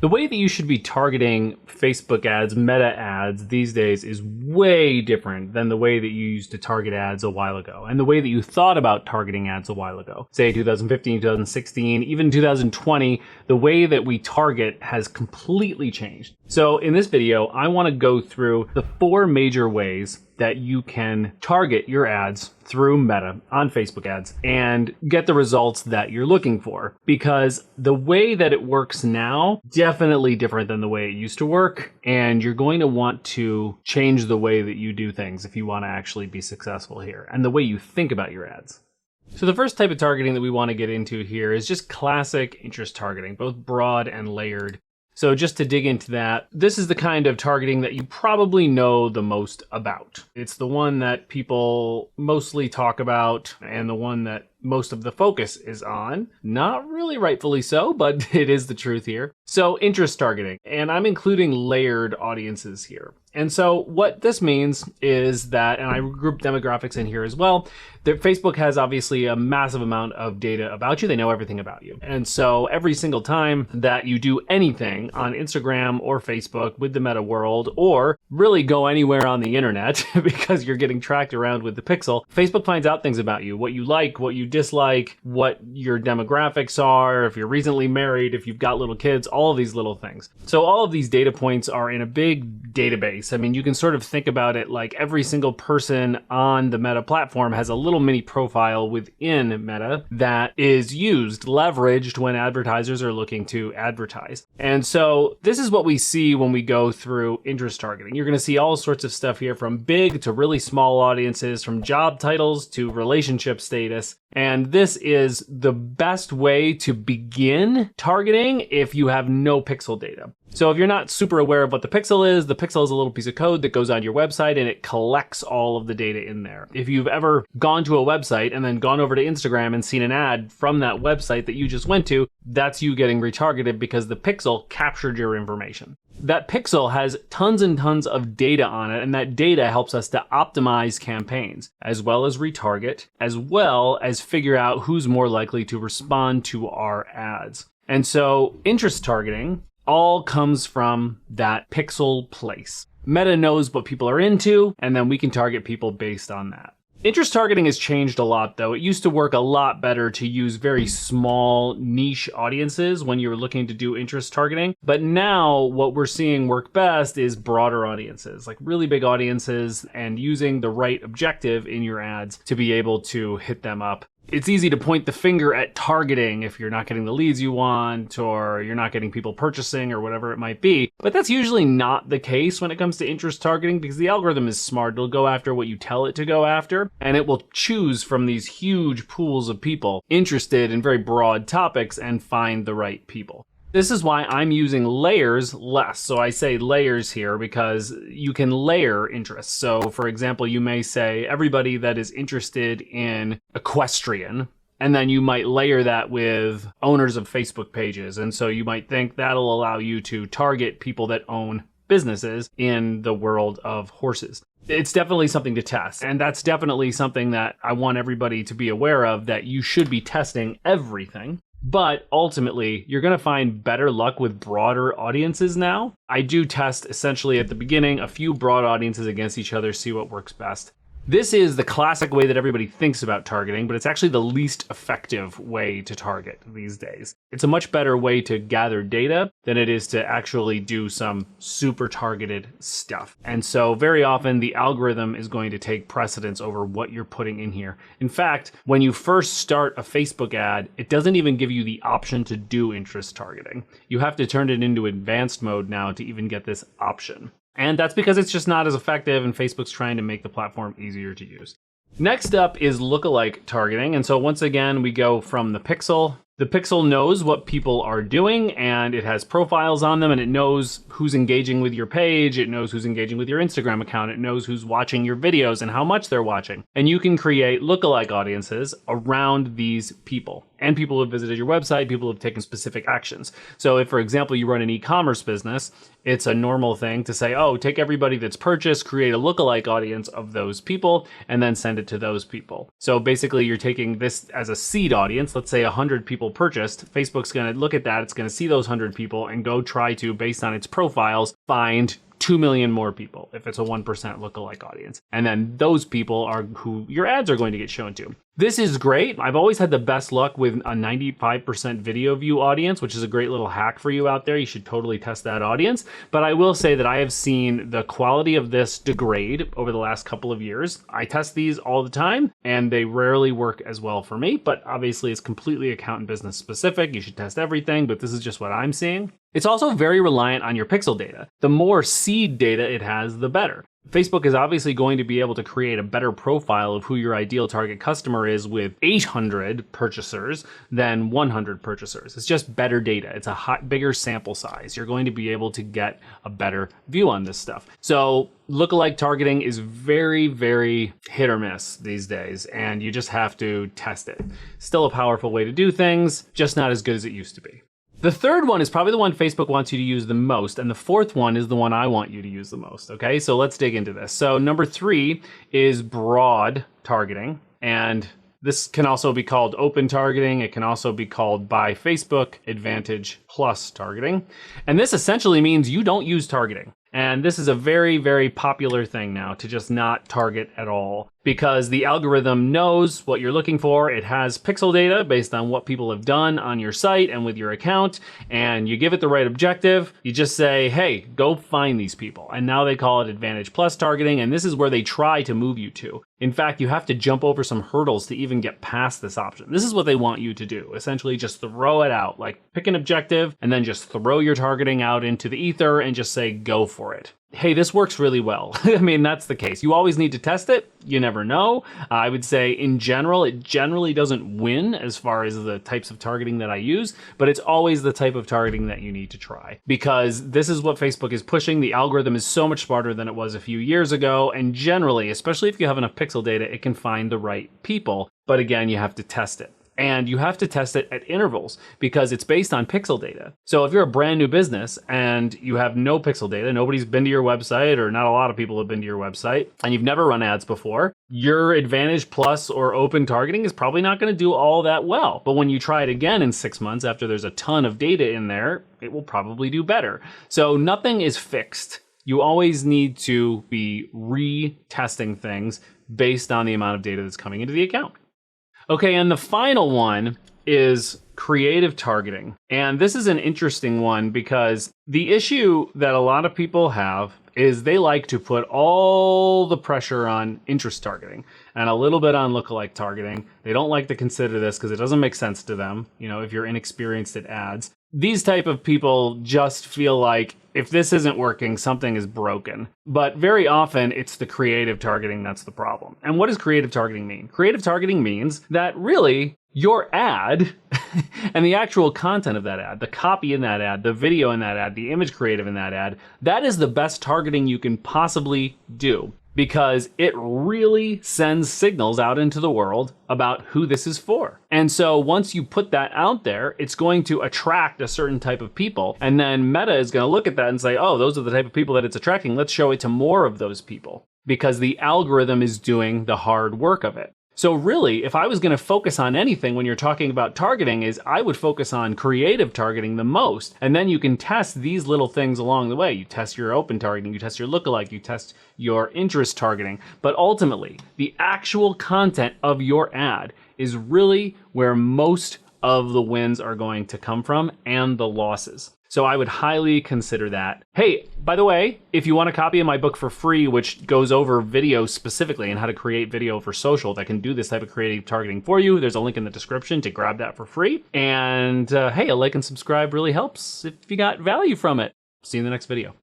The way that you should be targeting Facebook ads, Meta ads these days is way different than the way that you used to target ads a while ago, and the way that you thought about targeting ads a while ago. Say 2015, 2016, even 2020, the way that we target has completely changed. So in this video, I want to go through the 4 major ways that you can target your ads through Meta on Facebook ads and get the results that you're looking for. Because the way that it works now, definitely different than the way it used to work. And you're going to want to change the way that you do things if you want to actually be successful here, and the way you think about your ads. So the first type of targeting that we want to get into here is just classic interest targeting, both broad and layered. So just to dig into that, this is the kind of targeting that you probably know the most about. It's the one that people mostly talk about and the one that most of the focus is on. Not really rightfully so, but it is the truth here. So interest targeting, and I'm including layered audiences here. And so what this means is that, and I group demographics in here as well, that Facebook has obviously a massive amount of data about you. They know everything about you. And so every single time that you do anything on Instagram or Facebook with the Meta world, or really go anywhere on the internet because you're getting tracked around with the pixel, Facebook finds out things about you, what you like, what you dislike, what your demographics are, if you're recently married, if you've got little kids, all of these little things. So all of these data points are in a big database. I mean, you can sort of think about it like every single person on the Meta platform has a little mini profile within Meta that is used, leveraged when advertisers are looking to advertise. And so this is what we see when we go through interest targeting. You're going to see all sorts of stuff here, from big to really small audiences, from job titles to relationship status. And this is the best way to begin targeting if you have no pixel data. So if you're not super aware of what the pixel is a little piece of code that goes on your website and it collects all of the data in there. If you've ever gone to a website and then gone over to Instagram and seen an ad from that website that you just went to, that's you getting retargeted because the pixel captured your information. That pixel has tons and tons of data on it, and that data helps us to optimize campaigns, as well as retarget, as well as figure out who's more likely to respond to our ads. And so interest targeting all comes from that pixel place. Meta knows what people are into, and then we can target people based on that. Interest targeting has changed a lot, though. It used to work a lot better to use very small niche audiences when you were looking to do interest targeting. But now what we're seeing work best is broader audiences, like really big audiences, and using the right objective in your ads to be able to hit them up. It's easy to point the finger at targeting if you're not getting the leads you want, or you're not getting people purchasing, or whatever it might be. But that's usually not the case when it comes to interest targeting, because the algorithm is smart. It'll go after what you tell it to go after, and it will choose from these huge pools of people interested in very broad topics and find the right people. This is why I'm using layers less. So I say layers here because you can layer interests. So for example, you may say everybody that is interested in equestrian, and then you might layer that with owners of Facebook pages. And so you might think that'll allow you to target people that own businesses in the world of horses. It's definitely something to test. And that's definitely something that I want everybody to be aware of, that you should be testing everything. But ultimately, you're going to find better luck with broader audiences now. I do test essentially at the beginning a few broad audiences against each other, see what works best. This is the classic way that everybody thinks about targeting, but it's actually the least effective way to target these days. It's a much better way to gather data than it is to actually do some super targeted stuff. And so very often the algorithm is going to take precedence over what you're putting in here. In fact, when you first start a Facebook ad, it doesn't even give you the option to do interest targeting. You have to turn it into advanced mode now to even get this option. And that's because it's just not as effective, and Facebook's trying to make the platform easier to use. Next up is lookalike targeting. And so once again, we go from the pixel. The pixel knows what people are doing, and it has profiles on them, and it knows who's engaging with your page. It knows who's engaging with your Instagram account. It knows who's watching your videos and how much they're watching. And you can create lookalike audiences around these people. And people have visited your website, people have taken specific actions. So if, for example, you run an e-commerce business, it's a normal thing to say, oh, take everybody that's purchased, create a lookalike audience of those people, and then send it to those people. So basically, you're taking this as a seed audience. Let's say 100 people people purchased, Facebook's going to look at that. It's going to see those 100 people and go try to, based on its profiles, find 2 million more people if it's a 1% lookalike audience. And then those people are who your ads are going to get shown to. This is great. I've always had the best luck with a 95% video view audience, which is a great little hack for you out there. You should totally test that audience. But I will say that I have seen the quality of this degrade over the last couple of years. I test these all the time and they rarely work as well for me, but obviously it's completely account and business specific. You should test everything, but this is just what I'm seeing. It's also very reliant on your pixel data. The more seed data it has, the better. Facebook is obviously going to be able to create a better profile of who your ideal target customer is with 800 purchasers than 100 purchasers. It's just better data. It's a bigger sample size. You're going to be able to get a better view on this stuff. So lookalike targeting is very, very hit or miss these days, and you just have to test it. Still a powerful way to do things, just not as good as it used to be. The third one is probably the one Facebook wants you to use the most, and the fourth one is the one I want you to use the most, okay? So let's dig into this. So number 3 is broad targeting, and this can also be called open targeting. It can also be called by Facebook Advantage Plus targeting. And this essentially means you don't use targeting. And this is a very, very popular thing now, to just not target at all, because the algorithm knows what you're looking for. It has pixel data based on what people have done on your site and with your account, and you give it the right objective. You just say, hey, go find these people. And now they call it Advantage Plus targeting, and this is where they try to move you to. In fact, you have to jump over some hurdles to even get past this option. This is what they want you to do. Essentially, just throw it out. Like, pick an objective and then just throw your targeting out into the ether and just say, go for it. Hey, this works really well. I mean, that's the case. You always need to test it. You never know. I would say in general, it generally doesn't win as far as the types of targeting that I use, but it's always the type of targeting that you need to try, because this is what Facebook is pushing. The algorithm is so much smarter than it was a few years ago. And generally, especially if you have enough pixel data, it can find the right people. But again, you have to test it. And you have to test it at intervals because it's based on pixel data. So if you're a brand new business and you have no pixel data, nobody's been to your website, or not a lot of people have been to your website, and you've never run ads before, your Advantage Plus or open targeting is probably not going to do all that well. But when you try it again in 6 months after there's a ton of data in there, it will probably do better. So nothing is fixed. You always need to be retesting things based on the amount of data that's coming into the account. Okay, and the final one is creative targeting. And this is an interesting one because the issue that a lot of people have is they like to put all the pressure on interest targeting and a little bit on lookalike targeting. They don't like to consider this because it doesn't make sense to them, you know, if you're inexperienced at ads. These type of people just feel like if this isn't working, something is broken. But very often it's the creative targeting that's the problem. And what does creative targeting mean? Creative targeting means that really your ad and the actual content of that ad, the copy in that ad, the video in that ad, the image creative in that ad, that is the best targeting you can possibly do, because it really sends signals out into the world about who this is for. And so once you put that out there, it's going to attract a certain type of people. And then Meta is going to look at that and say, oh, those are the type of people that it's attracting. Let's show it to more of those people, because the algorithm is doing the hard work of it. So really, if I was going to focus on anything when you're talking about targeting, is I would focus on creative targeting the most. And then you can test these little things along the way. You test your open targeting, you test your lookalike, you test your interest targeting. But ultimately, the actual content of your ad is really where most of the wins are going to come from, and the losses. So I would highly consider that. Hey, by the way, if you want a copy of my book for free, which goes over video specifically and how to create video for social that can do this type of creative targeting for you, there's a link in the description to grab that for free. And hey, a like and subscribe really helps if you got value from it. See you in the next video.